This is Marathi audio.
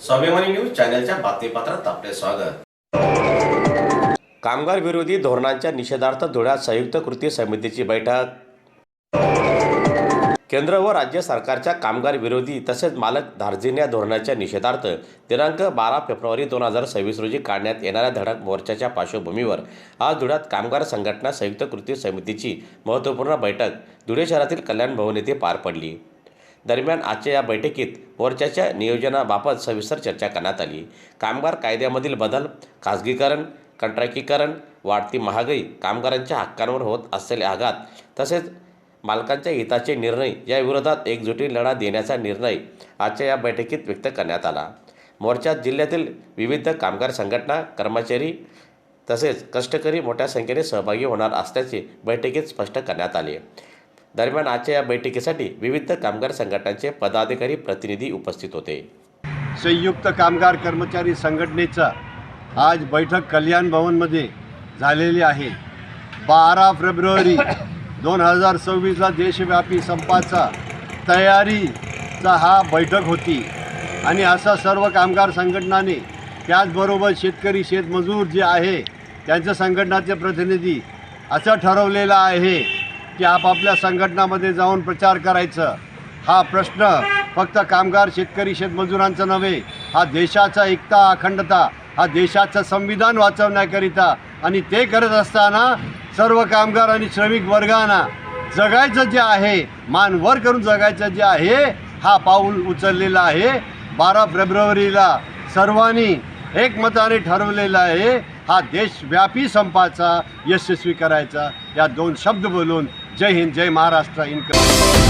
स्वाभिमानी न्यूज चॅनलच्या बातमीपत्रात आपले स्वागत। कामगार विरोधी धोरणांच्या निषेधार्थ धुळ्यात संयुक्त कृती समितीची बैठक। केंद्र व राज्य सरकारच्या कामगार विरोधी तसेच मालक धार्जिण्या धोरणाच्या निषेधार्थ दिनांक 12 फेब्रुवारी 2026 रोजी काढण्यात येणाऱ्या धडक मोर्चाच्या पार्श्वभूमीवर आज धुळ्यात कामगार संघटना संयुक्त कृती समितीची महत्त्वपूर्ण बैठक धुळे शहरातील कल्याण भवन येथे पार पडली। दरम्यान आजच्या या बैठकीत मोर्चाच्या नियोजनाबाबत सविस्तर चर्चा करण्यात आली। कामगार कायद्यामधील बदल, खासगीकरण, कंत्राटीकरण, वाढती महागाई, कामगारांच्या हक्कांवर होत असलेले आघात तसेच मालकांच्या हिताचे निर्णय या विरोधात एकजुटीने लढा देण्याचा निर्णय आजच्या या बैठकीत व्यक्त करण्यात आला। मोर्चात जिल्ह्यातील विविध कामगार संघटना, कर्मचारी तसेच कष्टकरी मोठ्या संख्येने सहभागी होणार असल्याचे बैठकीत स्पष्ट करण्यात आले। दरम्यान आजच्या या बैठकीसाठी विविध कामगार संघटनांचे पदाधिकारी, प्रतिनिधी उपस्थित होते। संयुक्त कामगार कर्मचारी संघटनेचा आज बैठक कल्याण भवनमध्ये झालेली आहे। 12 फेब्रुवारी 2026ला देशव्यापी संपाचा तयारीचा हा बैठक होती आणि असा सर्व कामगार संघटनाने त्याचबरोबर शेतकरी, शेतमजूर जे आहे त्यांच्या संघटनाचे प्रतिनिधी असं ठरवलेलं आहे की आपापल्या संघटनामध्ये जाऊन प्रचार करायचं। हा प्रश्न फक्त कामगार, शेतकरी, शेतमजुरांचा नव्हे, हा देशाचा एकता, अखंडता, हा देशाचं संविधान वाचवण्याकरिता आणि ते करत असताना सर्व कामगार आणि श्रमिक वर्गांना जगायचं जे आहे, मान वर करून जगायचं जे आहे, हा पाऊल उचललेला आहे। 12 फेब्रुवारीला सर्वांनी एकमताने ठरवलेला आहे हा देशव्यापी संपाचा यशस्वी करायचा। या दोन शब्द बोलून जय हिंद, जय महाराष्ट्र, इनकलाब।